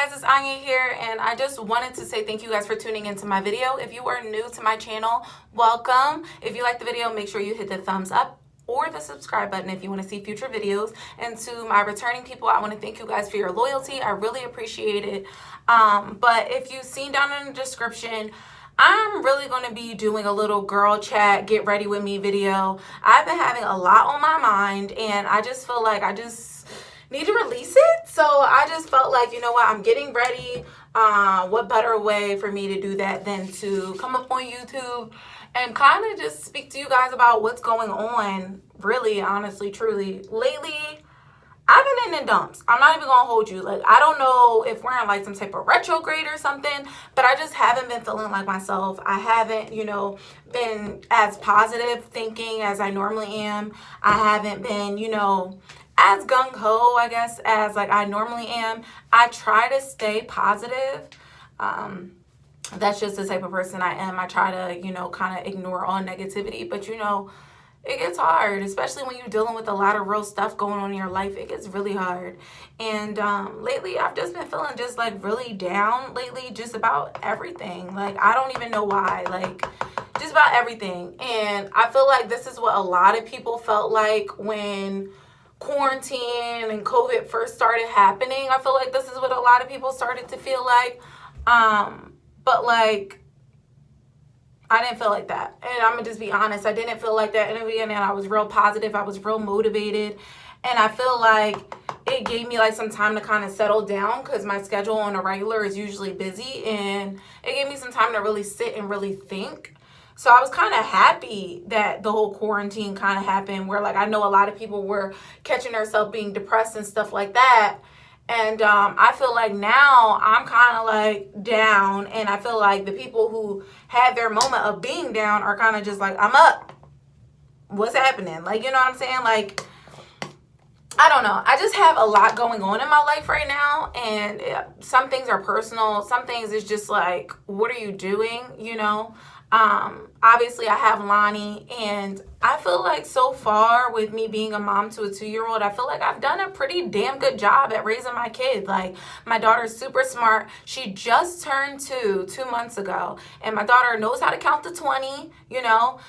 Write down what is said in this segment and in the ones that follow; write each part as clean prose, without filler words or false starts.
guys, it's Aigner here, and I just wanted to say thank you guys for tuning into my video. If you are new to my channel, welcome. If you like the video, make sure you hit the thumbs up or the subscribe button if you want to see future videos. And to my returning people, I want to thank you guys for your loyalty. I really appreciate it. But if you've seen down in the description, I'm really going to be doing a little girl chat, get ready with me video. I've been having a lot on my mind, and I just feel like I just need to release it. So I just felt like, you know what, I'm getting ready. What better way for me to do that than to come up on YouTube and kind of just speak to you guys about what's going on, really, honestly, truly. Lately, I've been in the dumps. I'm not even gonna hold you. Like, I don't know if we're in like some type of retrograde or something, but I just haven't been feeling like myself. I haven't, been as positive thinking as I normally am. I haven't been, as gung-ho, I guess, as like I normally am. I try to stay positive. That's just the type of person I am. I try to, kind of ignore all negativity, but it gets hard, especially when you're dealing with a lot of real stuff going on in your life. It gets really hard. And lately, I've just been feeling just like really down lately, just about everything. Like, I don't even know why, like just about everything. And I feel like this is what a lot of people felt like when quarantine and COVID first started happening. I feel like this is what a lot of people started to feel like. But like, I didn't feel like that. And I'm gonna just be honest, I didn't feel like that in the beginning. I was real positive, I was real motivated, and I feel like it gave me like some time to kind of settle down, because my schedule on a regular is usually busy, and it gave me some time to really sit and really think. So I was kind of happy that the whole quarantine kind of happened, where like I know a lot of people were catching themselves being depressed and stuff like that. And I feel like now I'm kind of like down, and I feel like the people who had their moment of being down are kind of just like, I'm up. What's happening? Like, you know what I'm saying? Like, I don't know. I just have a lot going on in my life right now, and some things are personal. Some things is just like, what are you doing? Obviously I have Lonnie, and I feel like so far with me being a mom to a 2-year-old, I feel like I've done a pretty damn good job at raising my kid. Like, my daughter's super smart. She just turned 2 months ago, and my daughter knows how to count to 20.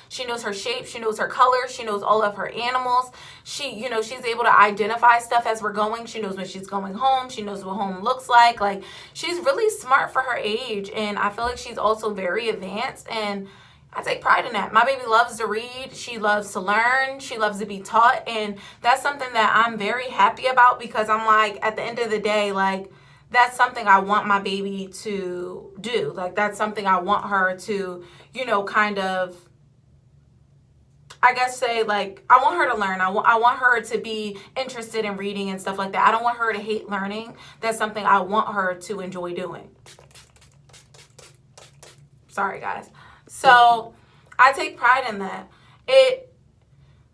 She knows her shape, she knows her colors, she knows all of her animals. She's able to identify stuff as we're going. She knows when she's going home. She knows what home looks like. Like, she's really smart for her age, and I feel like she's also very advanced, and I take pride in that. My baby loves to read. She loves to learn. She loves to be taught. And that's something that I'm very happy about, because I'm like, at the end of the day, like, that's something I want my baby to do. Like, that's something I want her to, kind of, I guess say, like, I want her to learn. I want her to be interested in reading and stuff like that. I don't want her to hate learning. That's something I want her to enjoy doing. Sorry, guys. So I take pride in that. It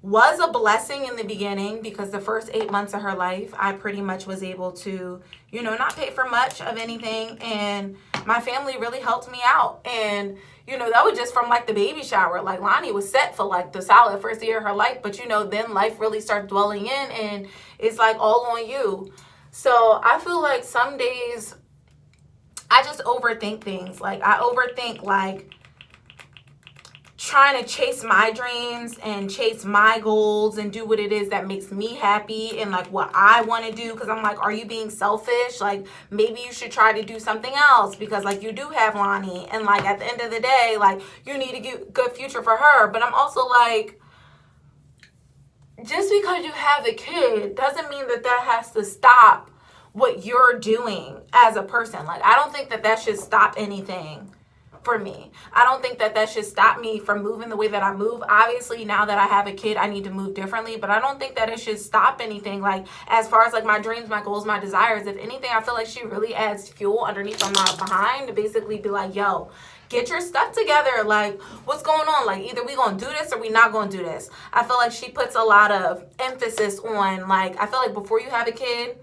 was a blessing in the beginning, because the first 8 months of her life, I pretty much was able to, not pay for much of anything. And my family really helped me out. And, that was just from like the baby shower. Like, Lonnie was set for like the solid first year of her life. But, then life really started dwelling in, and it's like all on you. So I feel like some days I just overthink things. Like, I overthink like trying to chase my dreams and chase my goals and do what it is that makes me happy and like what I want to do, because I'm like, are you being selfish? Like, maybe you should try to do something else, because like you do have Lonnie, and like at the end of the day, like, you need a good future for her. But I'm also like, just because you have a kid doesn't mean that has to stop what you're doing as a person. Like, I don't think that should stop anything for me. I don't think that should stop me from moving the way that I move. Obviously, now that I have a kid, I need to move differently, but I don't think that it should stop anything. Like, as far as like my dreams, my goals, my desires, if anything, I feel like she really adds fuel underneath on my behind to basically be like, yo, get your stuff together. Like, what's going on? Like, either we gonna do this or we not gonna do this. I feel like she puts a lot of emphasis on, like, I feel like before you have a kid,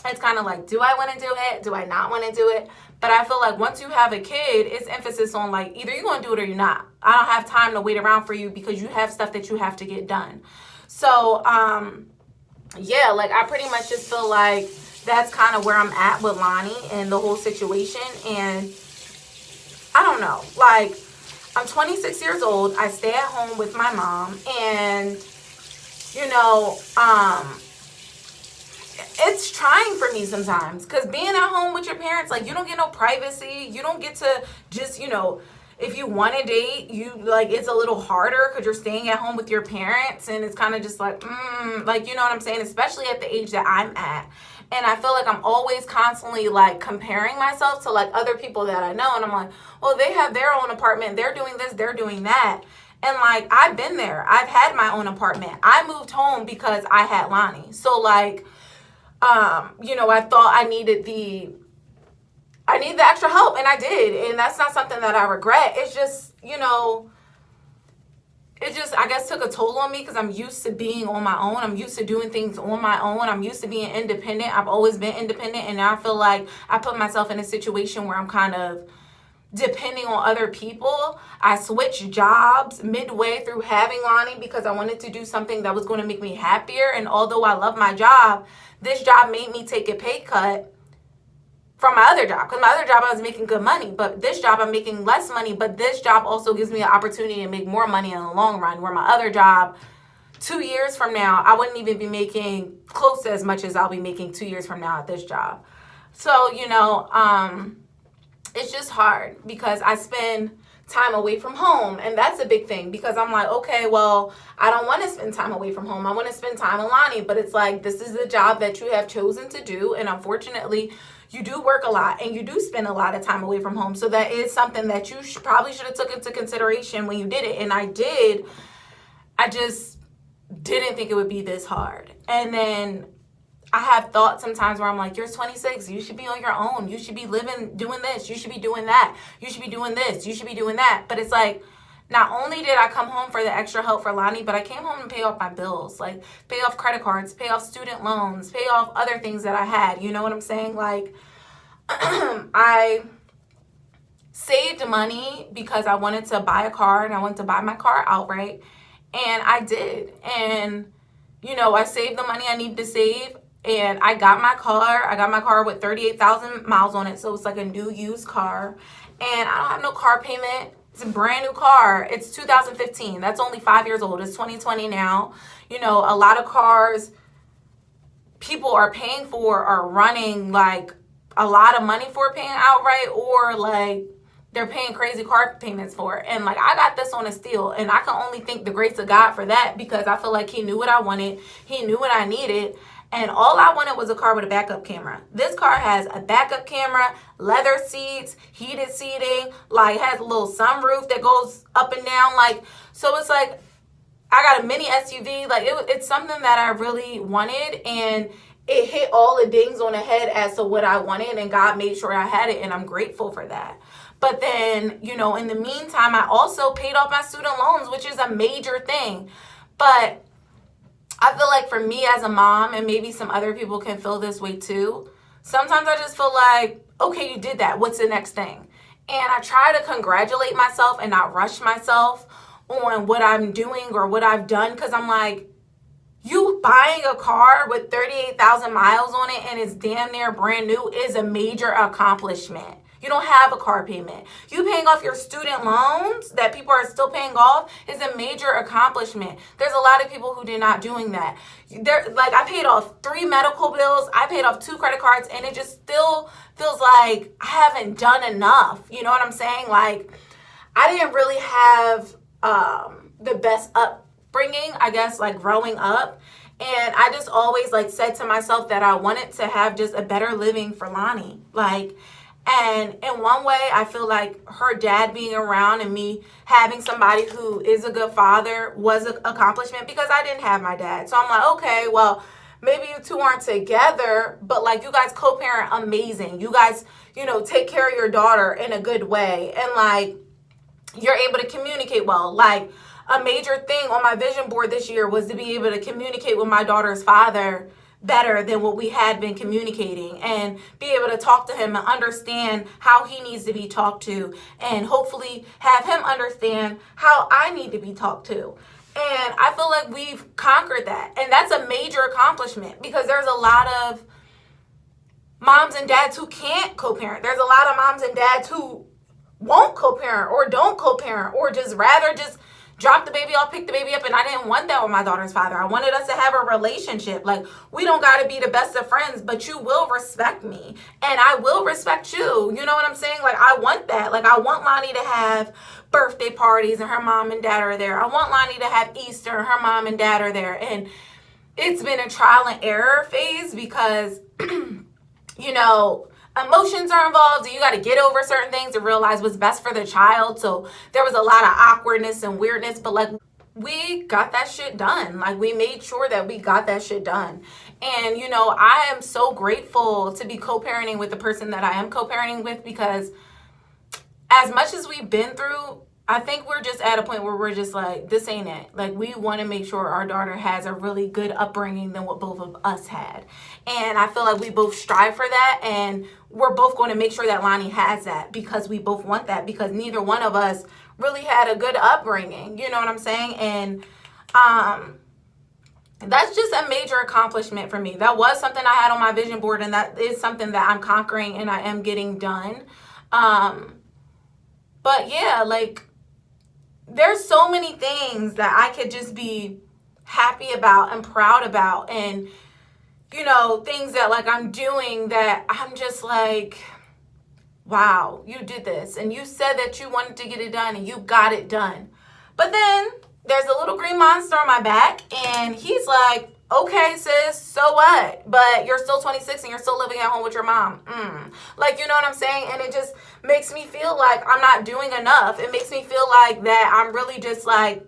it's kind of like, do I want to do it? Do I not want to do it? But I feel like once you have a kid, it's emphasis on like, either you're going to do it or you're not. I don't have time to wait around for you, because you have stuff that you have to get done. So, yeah, like, I pretty much just feel like that's kind of where I'm at with Lonnie and the whole situation. And I don't know, like, I'm 26 years old. I stay at home with my mom, and you know, it's trying for me sometimes, because being at home with your parents, like, you don't get no privacy. You don't get to just, you know, if you want to date, you, like, it's a little harder because you're staying at home with your parents, and it's kind of just like, like, you know what I'm saying? Especially at the age that I'm at. And I feel like I'm always constantly, like, comparing myself to, like, other people that I know. And I'm like, well, they have their own apartment. They're doing this. They're doing that. And, like, I've been there. I've had my own apartment. I moved home because I had Lonnie. So, like, you know, I thought I needed the extra help, and I did. And that's not something that I regret. It's just, you know, it just, I guess, took a toll on me because I'm used to being on my own. I'm used to doing things on my own. I'm used to being independent. I've always been independent, and now I feel like I put myself in a situation where I'm kind of depending on other people. I switched jobs midway through having Lonnie because I wanted to do something that was going to make me happier. And although I love my job, this job made me take a pay cut from my other job, because my other job I was making good money, but this job I'm making less money. But this job also gives me an opportunity to make more money in the long run, where my other job 2 years from now I wouldn't even be making close to as much as I'll be making 2 years from now at this job. So, you know, it's just hard because I spend time away from home, and that's a big thing, because I'm like, okay, well, I don't want to spend time away from home. I want to spend time with Lonnie, but it's like, this is the job that you have chosen to do, and unfortunately, you do work a lot, and you do spend a lot of time away from home. So that is something that you probably should have took into consideration when you did it, and I did. I just didn't think it would be this hard. And then I have thoughts sometimes where I'm like, you're 26. You should be on your own. You should be living, doing this. You should be doing that. You should be doing this. You should be doing that. But it's like, not only did I come home for the extra help for Lonnie, but I came home to pay off my bills, like pay off credit cards, pay off student loans, pay off other things that I had. You know what I'm saying? Like, I saved money because I wanted to buy a car, and I wanted to buy my car outright. And I did. And, you know, I saved the money I needed to save. And I got my car. I got my car with 38,000 miles on it. So it's like a new used car. And I don't have no car payment. It's a brand new car. It's 2015. That's only 5 years old. It's 2020 now. You know, a lot of cars people are paying for are running like a lot of money for paying outright, or like they're paying crazy car payments for it. And like, I got this on a steal, and I can only thank the grace of God for that, because I feel like he knew what I wanted. He knew what I needed. And all I wanted was a car with a backup camera. This car has a backup camera, leather seats, heated seating, like has a little sunroof that goes up and down. Like, so it's like, I got a mini SUV. Like, it's something that I really wanted, and it hit all the dings on the head as to what I wanted, and God made sure I had it, and I'm grateful for that. But then, you know, in the meantime, I also paid off my student loans, which is a major thing. But I feel like for me as a mom, and maybe some other people can feel this way too, sometimes I just feel like, okay, you did that. What's the next thing? And I try to congratulate myself and not rush myself on what I'm doing or what I've done, because I'm like, you buying a car with 38,000 miles on it and it's damn near brand new is a major accomplishment. You don't have a car payment. You paying off your student loans that people are still paying off is a major accomplishment. There's a lot of people who did not doing that. Like, I paid off 3 medical bills. I paid off 2 credit cards, and it just still feels like I haven't done enough. You know what I'm saying? Like, I didn't really have the best upbringing, I guess, like growing up. And I just always like said to myself that I wanted to have just a better living for Lonnie. Like, and in one way, I feel like her dad being around and me having somebody who is a good father was an accomplishment, because I didn't have my dad. So I'm like, okay, well, maybe you two aren't together, but like, you guys co-parent amazing. You guys, you know, take care of your daughter in a good way. And like, you're able to communicate well. Like, a major thing on my vision board this year was to be able to communicate with my daughter's father better than what we had been communicating, and be able to talk to him and understand how he needs to be talked to, and hopefully have him understand how I need to be talked to. And I feel like we've conquered that. And that's a major accomplishment, because there's a lot of moms and dads who can't co-parent. There's a lot of moms and dads who won't co-parent or don't co-parent or just rather just drop the baby off, pick the baby up. And I didn't want that with my daughter's father. I wanted us to have a relationship. Like, we don't got to be the best of friends, but you will respect me and I will respect you. You know what I'm saying? Like, I want that. Like, I want Lonnie to have birthday parties and her mom and dad are there. I want Lonnie to have Easter and her mom and dad are there. And it's been a trial and error phase because, you know, emotions are involved and you got to get over certain things and realize what's best for the child. So there was a lot of awkwardness and weirdness, but like, we got that shit done. Like, we made sure that we got that shit done. And, you know, I am so grateful to be co-parenting with the person that I am co-parenting with, because as much as we've been through, I think we're just at a point where we're just like, this ain't it. Like, we want to make sure our daughter has a really good upbringing than what both of us had. And I feel like we both strive for that. And we're both going to make sure that Lonnie has that, because we both want that, because neither one of us really had a good upbringing. You know what I'm saying? And that's just a major accomplishment for me. That was something I had on my vision board, and that is something that I'm conquering and I am getting done. But yeah, like, there's so many things that I could just be happy about and proud about, and, you know, things that like I'm doing that I'm just like, wow, you did this and you said that you wanted to get it done and you got it done. But then there's a little green monster on my back and he's like, okay, sis, so what? But you're still 26 and you're still living at home with your mom. Like, you know what I'm saying? And it just makes me feel like I'm not doing enough. It makes me feel like that I'm really just like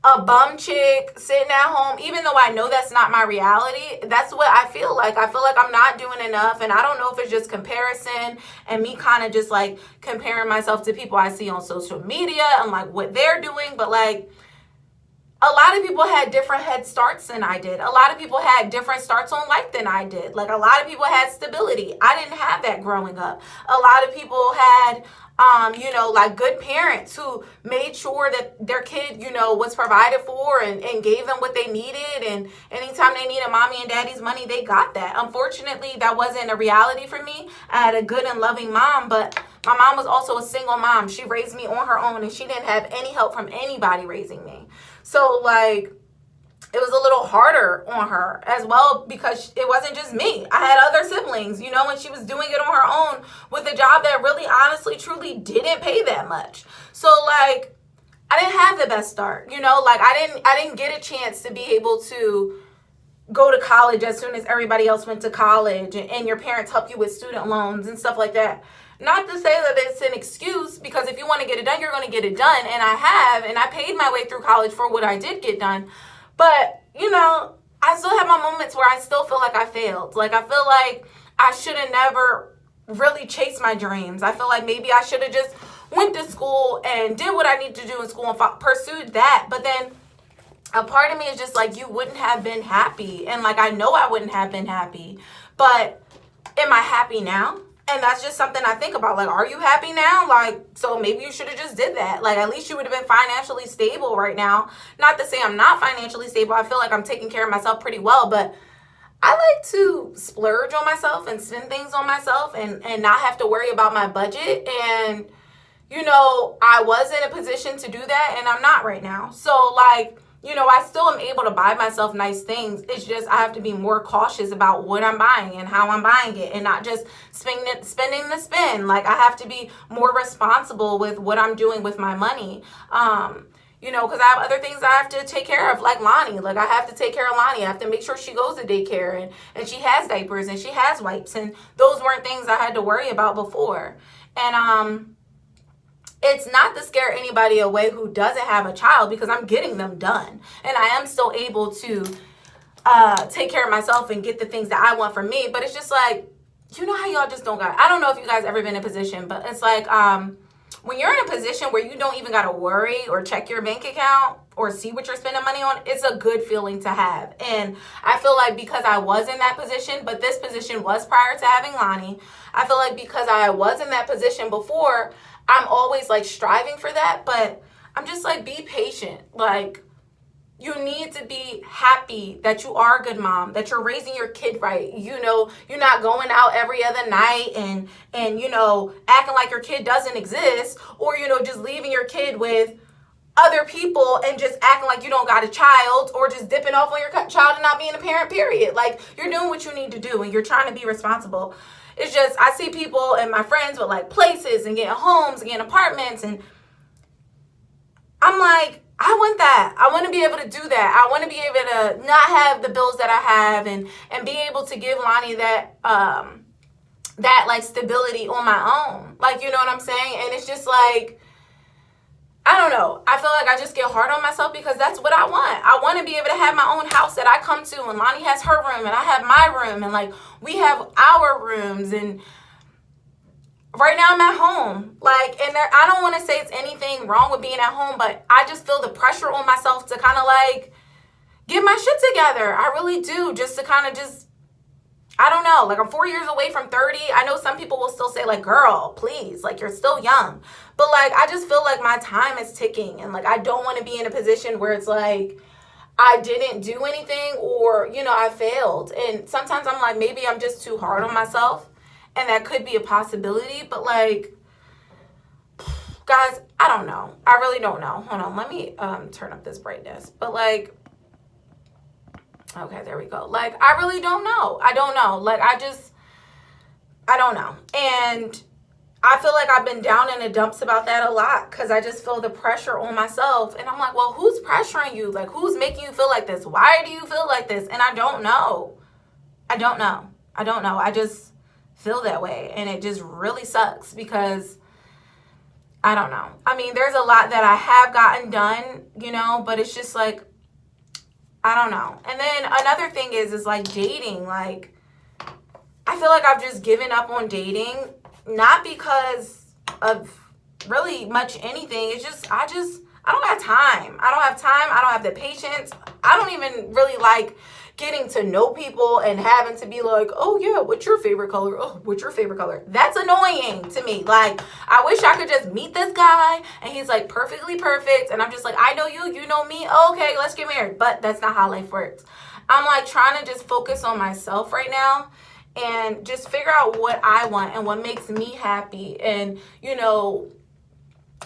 a bum chick sitting at home, even though I know that's not my reality. That's what I feel like. I feel like I'm not doing enough. And I don't know if it's just comparison and me kind of just like comparing myself to people I see on social media and like what they're doing. But like, a lot of people had different head starts than I did. A lot of people had different starts on life than I did. Like, a lot of people had stability. I didn't have that growing up. A lot of people had, you know, like good parents who made sure that their kid, you know, was provided for and gave them what they needed. And anytime they needed mommy and daddy's money, they got that. Unfortunately, that wasn't a reality for me. I had a good and loving mom, but my mom was also a single mom. She raised me on her own and she didn't have any help from anybody raising me. So, like, it was a little harder on her as well because it wasn't just me. I had other siblings, you know, and she was doing it on her own with a job that really, honestly, truly didn't pay that much. So, like, I didn't have the best start, you know, like, I didn't get a chance to be able to go to college as soon as everybody else went to college, and your parents help you with student loans and stuff like that. Not to say that it's an excuse, because if you want to get it done, you're going to get it done. And I have, and I paid my way through college for what I did get done. But, you know, I still have my moments where I still feel like I failed. Like, I feel like I should have never really chased my dreams. I feel like maybe I should have just went to school and did what I need to do in school and pursued that. But then a part of me is just like, you wouldn't have been happy. And like, I know I wouldn't have been happy. But am I happy now? And that's just something I think about. Like, are you happy now? Like, so maybe you should have just did that. Like, at least you would have been financially stable right now. Not to say I'm not financially stable. I feel like I'm taking care of myself pretty well. But I like to splurge on myself and spend things on myself and not have to worry about my budget. And, you know, I was in a position to do that and I'm not right now. So, like, you know, I still am able to buy myself nice things. It's just I have to be more cautious about what I'm buying and how I'm buying it and not just spending the spend. Like, I have to be more responsible with what I'm doing with my money. You know, because I have other things I have to take care of, like Lonnie. Like, I have to take care of Lonnie. I have to make sure she goes to daycare and she has diapers and she has wipes. And those weren't things I had to worry about before. And, it's not to scare anybody away who doesn't have a child, because I'm getting them done. And I am still able to take care of myself and get the things that I want for me. But it's just like, you know how y'all just don't got, I don't know if you guys ever been in a position, but it's like when you're in a position where you don't even got to worry or check your bank account or see what you're spending money on, it's a good feeling to have. And I feel like because I was in that position, but this position was prior to having Lonnie, I feel like because I was in that position before, I'm always like striving for that, but I'm just like, be patient. Like, You need to be happy that you are a good mom, that you're raising your kid right. You know, you're not going out every other night and you know, acting like your kid doesn't exist, or, you know, just leaving your kid with other people and just acting like you don't got a child, or just dipping off on your child and not being a parent, period. Like, you're doing what you need to do and you're trying to be responsible. It's just, I see people and my friends with like places and getting homes and getting apartments, and I'm like, I want that. I want to be able to do that. I want to be able to not have the bills that I have, and be able to give Lonnie that that like stability on my own. Like, you know what I'm saying? And it's just like, I don't know. I feel like I just get hard on myself because that's what I want. I want to be able to have my own house that I come to, and Lonnie has her room and I have my room, and like we have our rooms. And right now I'm at home, like, and there, I don't want to say it's anything wrong with being at home, but I just feel the pressure on myself to kind of like get my shit together. I really do, just to kind of just, I don't know, like I'm 4 years away from 30. I know some people will still say like, girl, please, like you're still young. But like, I just feel like my time is ticking, and like I don't want to be in a position where it's like I didn't do anything, or, you know, I failed. And sometimes I'm like, maybe I'm just too hard on myself. And that could be a possibility, but like, guys, I don't know. I really don't know. Hold on, let me turn up this brightness. But like, okay, there we go. Like, I really don't know. I don't know. Like, I don't know. And I feel like I've been down in the dumps about that a lot, because I just feel the pressure on myself. And I'm like, well, who's pressuring you? Like, who's making you feel like this? Why do you feel like this? And I don't know. I don't know. I just feel that way, and it just really sucks because I don't know. I mean, there's a lot that I have gotten done, you know, but it's just like, I don't know. And then another thing is like dating. Like, I feel like I've just given up on dating, not because of really much anything. It's just I don't have time. I don't have the patience. I don't even really like getting to know people and having to be like, oh yeah, what's your favorite color? Oh, what's your favorite color? That's annoying to me. Like, I wish I could just meet this guy and he's like perfectly perfect, and I'm just like, I know you, you know me, okay, let's get married. But that's not how life works. I'm like trying to just focus on myself right now and just figure out what I want and what makes me happy, and, you know,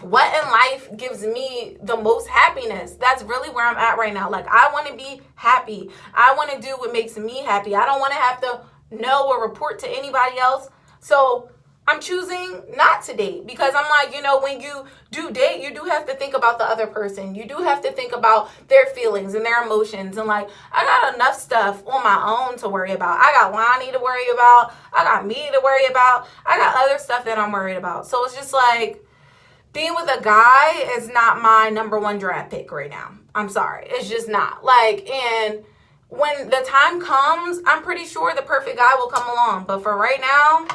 what in life gives me the most happiness. That's really where I'm at right now. Like, I want to be happy. I want to do what makes me happy. I don't want to have to know or report to anybody else. So I'm choosing not to date, because I'm like, you know, when you do date, you do have to think about the other person. You do have to think about their feelings and their emotions. And like, I got enough stuff on my own to worry about. I got Lonnie to worry about. I got me to worry about. I got other stuff that I'm worried about. So it's just like, being with a guy is not my number one draft pick right now. I'm sorry. It's just not. Like, and when the time comes, I'm pretty sure the perfect guy will come along. But for right now,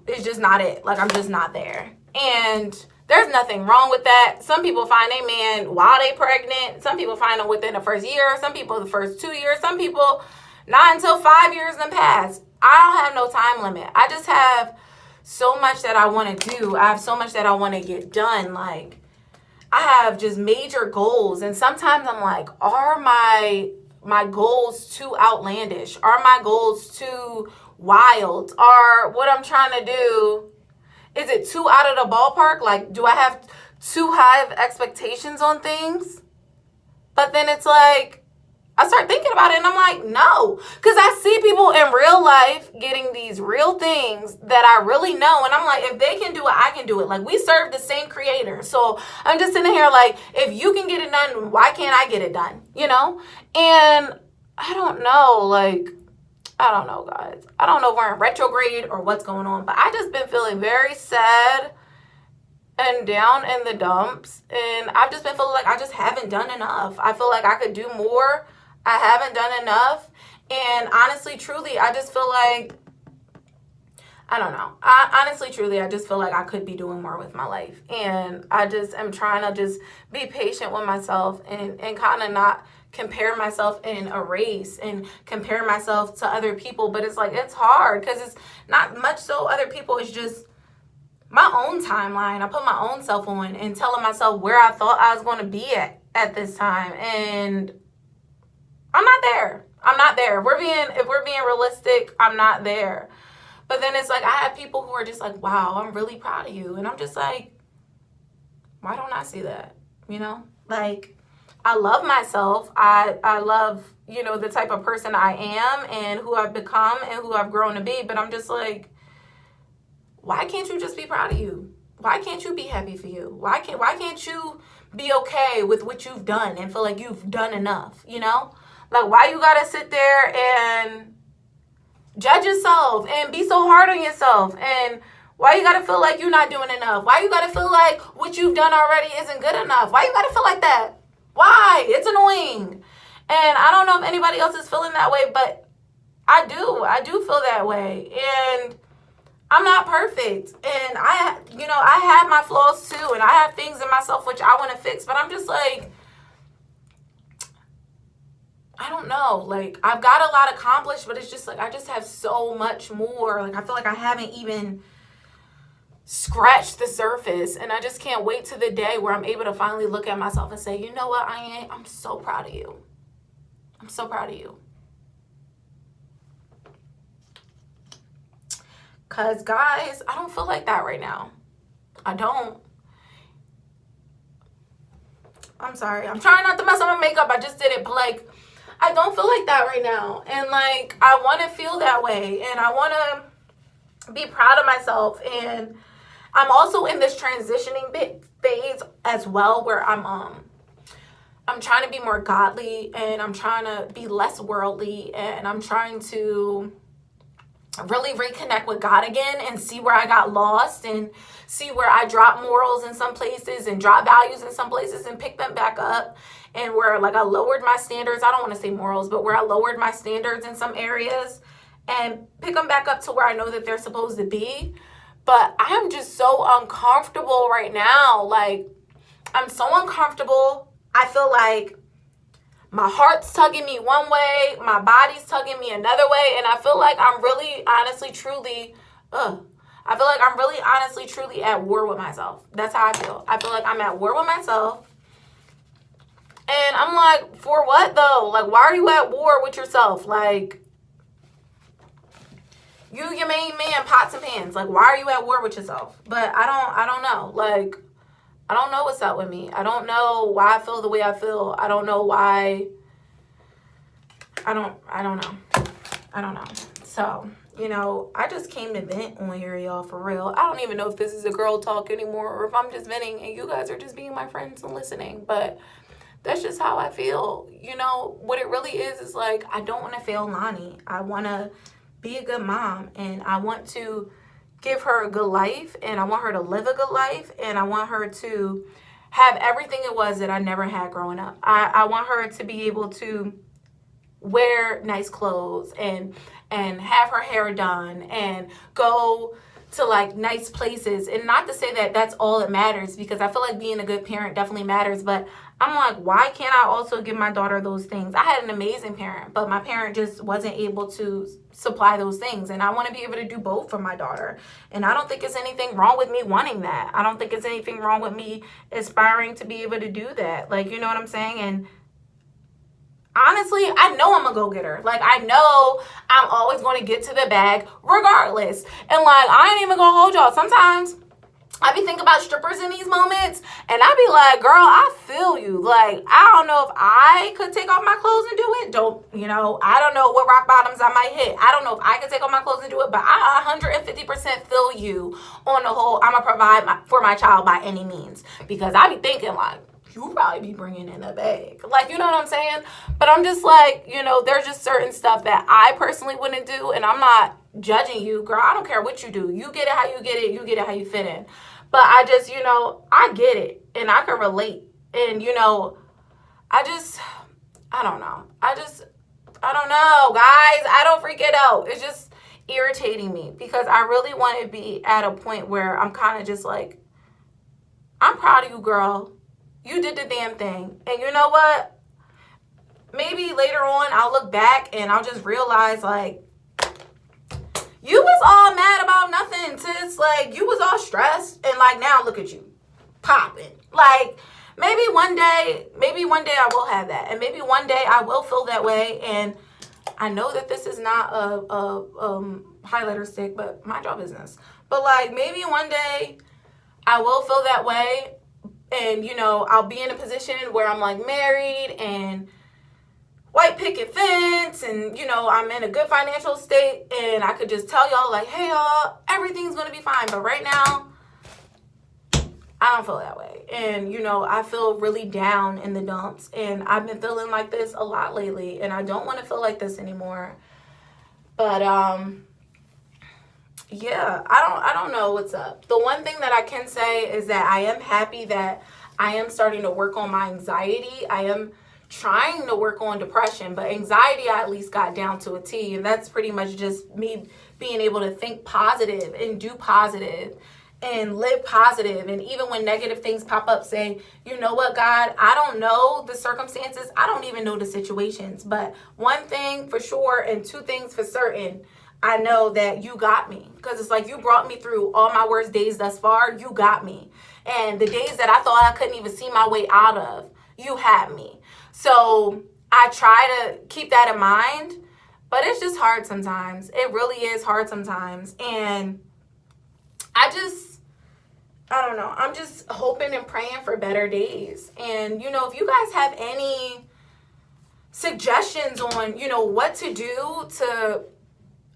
it's just not it. Like, I'm just not there. And there's nothing wrong with that. Some people find a man while they pregnant. Some people find them within the first year. Some people the first 2 years. Some people not until 5 years and past. I don't have no time limit. I just have so much that I want to do. I have so much that I want to get done. Like, I have just major goals, and sometimes I'm like, are my goals too outlandish? Are my goals too wild? Are what I'm trying to do, is it too out of the ballpark? Like, do I have too high of expectations on things? But then it's like, I start thinking about it and I'm like, no. Because I see people in real life getting these real things that I really know. And I'm like, if they can do it, I can do it. Like, we serve the same creator. So I'm just sitting here like, if you can get it done, why can't I get it done? You know? And I don't know. Like, I don't know, guys. I don't know if we're in retrograde or what's going on. But I just been feeling very sad and down in the dumps. And I've just been feeling like I just haven't done enough. I feel like I could do more. I haven't done enough. And honestly, truly, I just feel like, I don't know. Honestly, truly, I just feel like I could be doing more with my life. And I just am trying to just be patient with myself and kind of not compare myself in a race and compare myself to other people. But it's like, it's hard because it's not much so other people. It's just my own timeline. I put my own self on and telling myself where I thought I was going to be at at this time. And I'm not there. I'm not there. If we're being realistic, I'm not there. But then it's like I have people who are just like, wow, I'm really proud of you. And I'm just like, why don't I see that? You know? Like, I love myself. I love, you know, the type of person I am and who I've become and who I've grown to be. But I'm just like, why can't you just be proud of you? Why can't you be happy for you? Why can't you be okay with what you've done and feel like you've done enough, you know? Like, why you gotta sit there and judge yourself and be so hard on yourself? And why you gotta feel like you're not doing enough? Why you gotta feel like what you've done already isn't good enough? Why you gotta feel like that? Why? It's annoying. And I don't know if anybody else is feeling that way, but I do feel that way. And I'm not perfect. And I have my flaws too. And I have things in myself which I want to fix. But I'm just like, I don't know. Like, I've got a lot accomplished, but it's just like, I just have so much more. Like, I feel like I haven't even scratched the surface. And I just can't wait to the day where I'm able to finally look at myself and say, you know what, I'm so proud of you. I'm so proud of you. Because, guys, I don't feel like that right now. I don't. I'm sorry. I'm trying not to mess up my makeup. I just did it. But, like, I don't feel like that right now. And, like, I want to feel that way. And I want to be proud of myself. And I'm also in this transitioning phase as well where I'm trying to be more godly. And I'm trying to be less worldly. And I'm trying to really reconnect with God again and see where I got lost and see where I dropped morals in some places and dropped values in some places and pick them back up, and where like I lowered my standards. I don't want to say morals, but where I lowered my standards in some areas and pick them back up to where I know that they're supposed to be. But I am just so uncomfortable right now. Like, I'm so uncomfortable. I feel like my heart's tugging me one way, my body's tugging me another way, and I feel like I'm really, honestly, truly, at war with myself. That's how I feel. I feel like I'm at war with myself, and I'm like, for what though? Like, why are you at war with yourself? Like, you your main man, pots and pans. Like, why are you at war with yourself? But I don't know. Like, I don't know what's up with me. I don't know why I feel the way I feel. I don't know why. I don't know. So, you know, I just came to vent on here, y'all, for real. I don't even know if this is a girl talk anymore or if I'm just venting and you guys are just being my friends and listening. But that's just how I feel. You know, what it really is like, I don't want to fail Lonnie. I want to be a good mom, and I want to give her a good life, and I want her to live a good life, and I want her to have everything it was that I never had growing up. I want her to be able to wear nice clothes and have her hair done and go to like nice places. And not to say that that's all that matters, because I feel like being a good parent definitely matters, but I'm like, why can't I also give my daughter those things? I had an amazing parent, but my parent just wasn't able to supply those things. And I want to be able to do both for my daughter. And I don't think there's anything wrong with me wanting that. I don't think there's anything wrong with me aspiring to be able to do that. Like, you know what I'm saying? And honestly, I know I'm a go-getter. Like, I know I'm always going to get to the bag regardless. And like, I ain't even going to hold y'all. Sometimes I be thinking about strippers in these moments, and I be like, girl, I feel you. Like, I don't know if I could take off my clothes and do it. I don't know what rock bottoms I might hit. I don't know if I could take off my clothes and do it, but I 150% feel you on the whole, I'm going to provide for my child by any means. Because I be thinking like, you probably be bringing in a bag. Like, you know what I'm saying? But I'm just like, there's just certain stuff that I personally wouldn't do, and I'm not judging you, girl. I don't care what you do. You get it how you get it. You get it how you fit in. But I just, I get it, and I can relate. And, I don't know. I don't know, guys. I don't freak it out. It's just irritating me, because I really want to be at a point where I'm kind of just like, I'm proud of you, girl. You did the damn thing. And you know what? Maybe later on I'll look back and I'll just realize, like, you was all mad about nothing, sis. Like, you was all stressed. And, like, now look at you. Popping. Like, maybe one day I will have that. And maybe one day I will feel that way. And I know that this is not a highlighter stick, but mind your business. But like maybe one day I will feel that way. And, you know, I'll be in a position where I'm like married and white picket fence and, you know, I'm in a good financial state and I could just tell y'all like, hey, y'all, everything's going to be fine. But right now, I don't feel that way. And, you know, I feel really down in the dumps. And I've been feeling like this a lot lately. And I don't want to feel like this anymore. But, yeah, I don't know what's up. The one thing that I can say is that I am happy that I am starting to work on my anxiety. I am trying to work on depression, but anxiety I at least got down to a T. And that's pretty much just me being able to think positive and do positive and live positive. And even when negative things pop up, say, you know what, God, I don't know the circumstances. I don't even know the situations. But one thing for sure and two things for certain, I know that you got me, because it's like you brought me through all my worst days thus far. You got me. And the days that I thought I couldn't even see my way out of, you had me. So I try to keep that in mind, but it's just hard sometimes. It really is hard sometimes. And I don't know. I'm just hoping and praying for better days. And, you know, if you guys have any suggestions on, you know, what to do to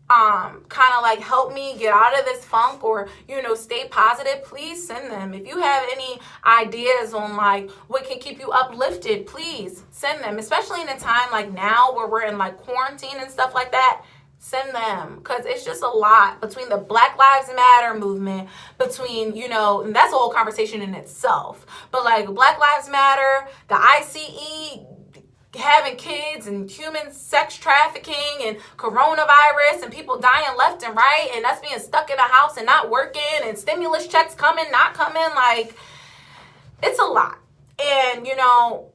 kind of like help me get out of this funk or, you know, stay positive, please send them. If you have any ideas on like what can keep you uplifted, please send them, especially in a time like now where we're in like quarantine and stuff like that. Send them, because it's just a lot between the Black Lives Matter movement, between, you know, and that's a whole conversation in itself, but like Black Lives Matter, the ICE, having kids and human sex trafficking and coronavirus and people dying left and right and us being stuck in a house and not working and stimulus checks coming, not coming, like it's a lot. And, you know,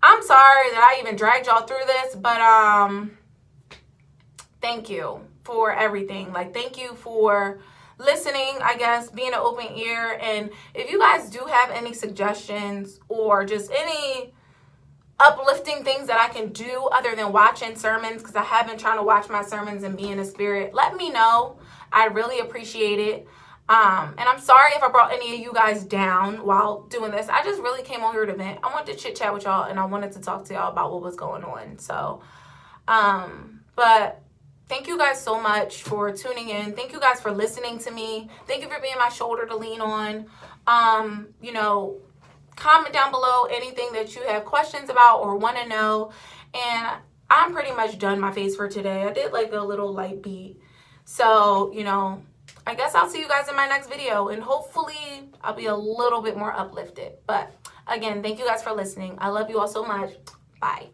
I'm sorry that I even dragged y'all through this, but thank you for everything. Like, thank you for listening, I guess, being an open ear. And if you guys do have any suggestions or just any uplifting things that I can do other than watching sermons, because I have been trying to watch my sermons and be in the spirit, let me know. I really appreciate it. And I'm sorry if I brought any of you guys down while doing this. I just really came on here to vent. I wanted to chit chat with y'all and I wanted to talk to y'all about what was going on. So, but thank you guys so much for tuning in. Thank you guys for listening to me. Thank you for being my shoulder to lean on. You know, comment down below anything that you have questions about or want to know. And I'm pretty much done my face for today. I did like a little light beat. So, you know, I guess I'll see you guys in my next video. And hopefully I'll be a little bit more uplifted. But again, thank you guys for listening. I love you all so much. Bye.